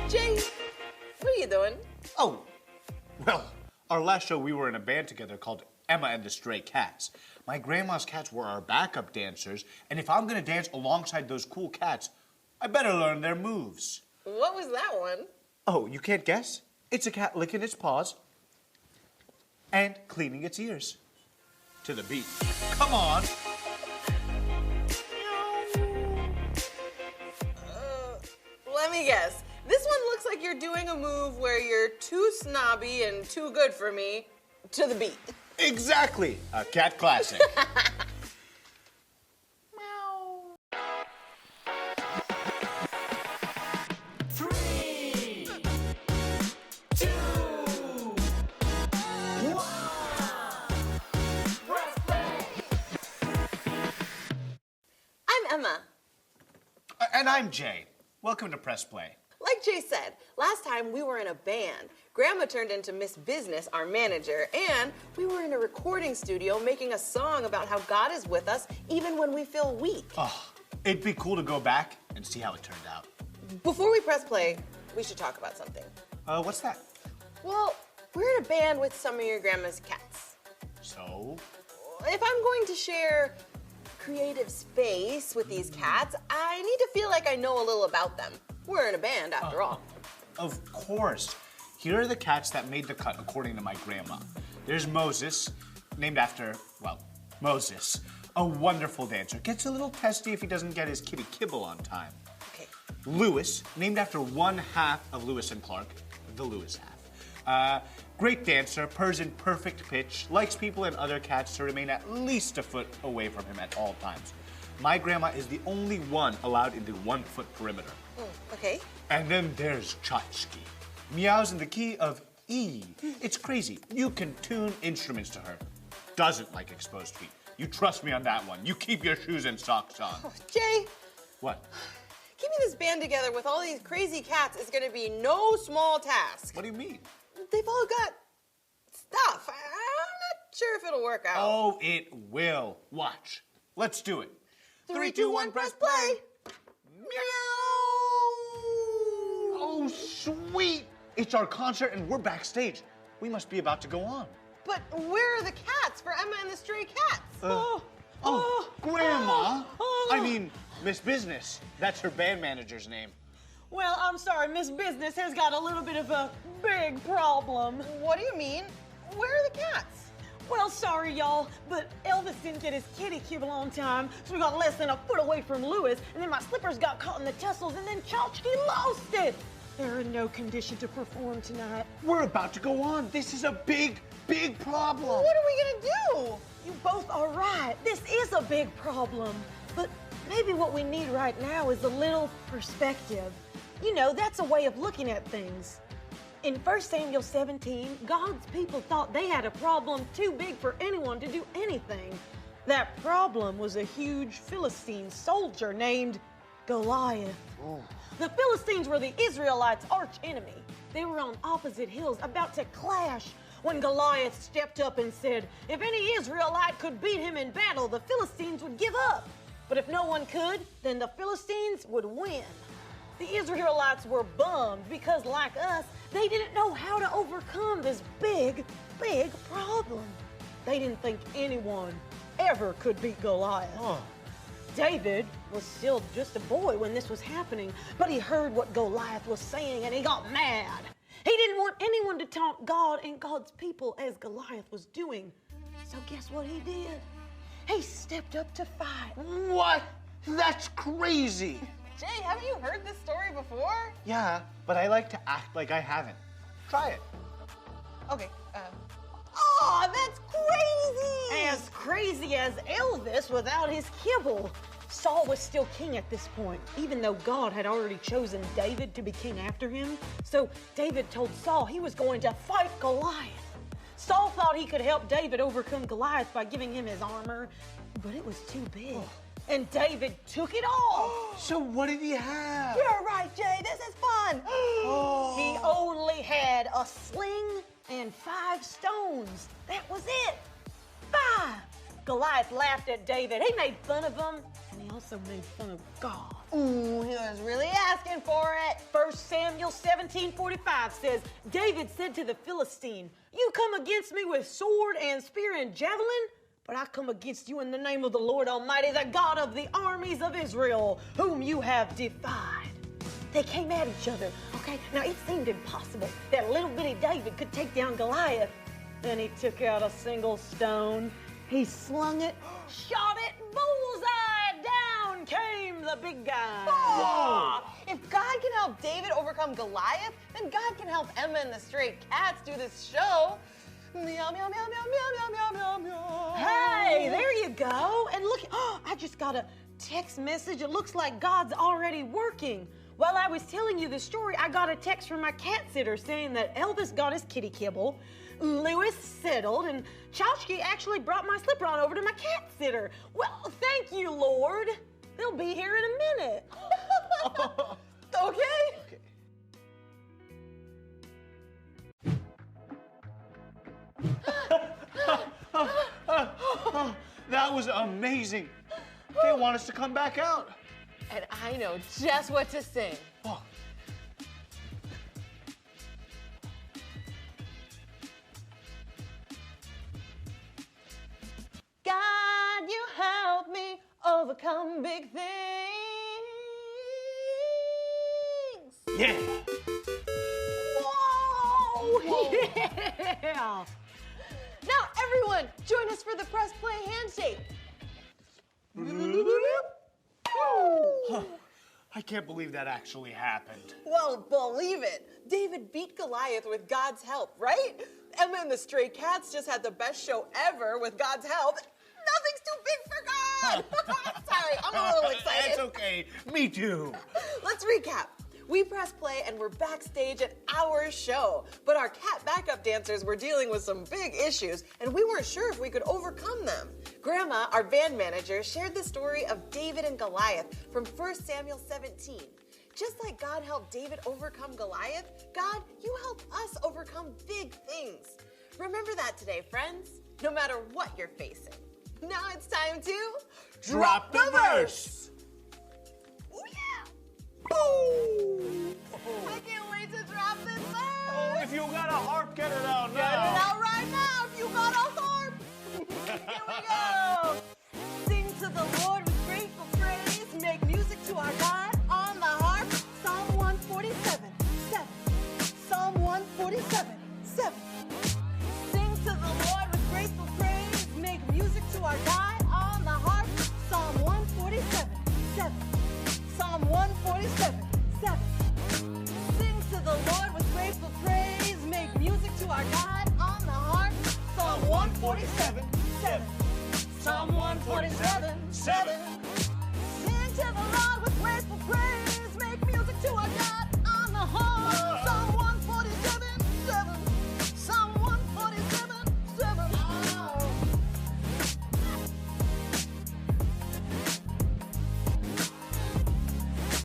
Jay, what are you doing? Oh, well, our last show we were in a band together called Emma and the Stray Cats. My grandma's cats were our backup dancers, and if I'm gonna dance alongside those cool cats, I better learn their moves. What was that one? Oh, you can't guess? It's a cat licking its paws and cleaning its ears to the beat. Come on. Let me guess. This one looks like you're doing a move where you're too snobby and too good for me to the beat. Exactly. A cat classic. I'm Emma. And I'm Jay. Welcome to Press Play. Like Jay said, last time we were in a band. Grandma turned into Miss Business, our manager, and we were in a recording studio making a song about how God is with us even when we feel weak. Oh, it'd be cool to go back and see how it turned out. Before we press play, we should talk about something. What's that? Well, we're in a band with some of your grandma's cats. So? If I'm going to share creative space with these cats, I need to feel like I know a little about them. We're in a band, after all. Of course. Here are the cats that made the cut, according to my grandma. There's Moses, named after, well, Moses, a wonderful dancer. Gets a little testy if he doesn't get his kitty kibble on time. Okay. Lewis, named after one half of Lewis and Clark, the Lewis half. Great dancer, purrs in perfect pitch, likes people and other cats to remain at least a foot away from him at all times. My grandma is the only one allowed in the 1 foot perimeter. Okay. And then there's Chachki. Meows in the key of E. It's crazy. You can tune instruments to her. Doesn't like exposed feet. You trust me on that one. You keep your shoes and socks on. Oh, Jay. What? Keeping this band together with all these crazy cats is gonna be no small task. What do you mean? They've all got stuff. I'm not sure if it'll work out. Oh, it will. Watch. Let's do it. 3, 2, 1, press play. Meow! Oh, sweet! It's our concert and we're backstage. We must be about to go on. But where are the cats for Emma and the Stray Cats? Grandma! I mean, Miss Business. That's her band manager's name. Well, I'm sorry, Miss Business has got a little bit of a big problem. What do you mean? Where are the cats? Well, sorry, y'all, but Elvis didn't get his kitty kibble on time, so we got less than a foot away from Lewis, and then my slippers got caught in the tussles, and then Chachki lost it. They're in no condition to perform tonight. We're about to go on. This is a big, big problem. What are we gonna do? You both are right. This is a big problem. But maybe what we need right now is a little perspective. You know, that's a way of looking at things. In 1 Samuel 17, God's people thought they had a problem too big for anyone to do anything. That problem was a huge Philistine soldier named Goliath. Oh. The Philistines were the Israelites' arch enemy. They were on opposite hills about to clash when Goliath stepped up and said, if any Israelite could beat him in battle, the Philistines would give up. But if no one could, then the Philistines would win. The Israelites were bummed because, like us, they didn't know how to overcome this big, big problem. They didn't think anyone ever could beat Goliath. Oh. David was still just a boy when this was happening, but he heard what Goliath was saying and he got mad. He didn't want anyone to taunt God and God's people as Goliath was doing. So guess what he did? He stepped up to fight. What? That's crazy. Jay, haven't you heard this story before? Yeah, but I like to act like I haven't. Try it. Okay, oh, that's crazy! As crazy as Elvis without his kibble. Saul was still king at this point, even though God had already chosen David to be king after him. So David told Saul he was going to fight Goliath. Saul thought he could help David overcome Goliath by giving him his armor, but it was too big. And David took it all. So what did he have? You're right, Jay. This is fun. He only had a sling and 5 stones. That was it. 5. Goliath laughed at David. He made fun of him, and he also made fun of God. Ooh, he was really asking for it. 1 Samuel 17:45 says, David said to the Philistine, you come against me with sword and spear and javelin, but I come against you in the name of the Lord Almighty, the God of the armies of Israel, whom you have defied. They came at each other, okay? Now, it seemed impossible that little bitty David could take down Goliath. Then he took out a single stone, he slung it, shot it, bullseye, down came the big guy. Oh, if God can help David overcome Goliath, then God can help Emma and the Stray Cats do this show. Meow, meow, meow, meow, meow, meow, meow, meow. Hey, there you go. And look, I just got a text message. It looks like God's already working. While I was telling you the story, I got a text from my cat sitter saying that Elvis got his kitty kibble, Lewis settled, and Chowchki actually brought my slipper on over to my cat sitter. Well, thank you, Lord. They'll be here in a minute. Okay? That was amazing. They want us to come back out. And I know just what to sing. Oh. God, you help me overcome big things. Yeah. Whoa! Yeah! Now, everyone, join us for the press play handshake. Huh. I can't believe that actually happened. Well, believe it. David beat Goliath with God's help, right? Emma and the Stray Cats just had the best show ever with God's help. Nothing's too big for God. Sorry, I'm a little excited. It's okay. Me too. Let's recap. We pressed play and we're backstage at our show. But our cat backup dancers were dealing with some big issues and we weren't sure if we could overcome them. Grandma, our band manager, shared the story of David and Goliath from 1 Samuel 17. Just like God helped David overcome Goliath, God, you help us overcome big things. Remember that today, friends, no matter what you're facing. Now it's time to Drop the verse. Oh, yeah. Boom! I can't wait to drop this verse. Oh, if you got a harp, get it out now. Get it out right now if you got a harp. Here we go. Sing to the Lord with grateful praise. Make music to our God on the harp. Psalm 147, 7. Psalm 147, 7. Sing to the Lord with grateful praise. Make music to our God on the harp. Psalm 147, 7. Psalm 147, 7. Sing to the Lord with grateful praise. Make music to our God on the harp. Psalm 147, 7. Psalm 147, 7. Sing to the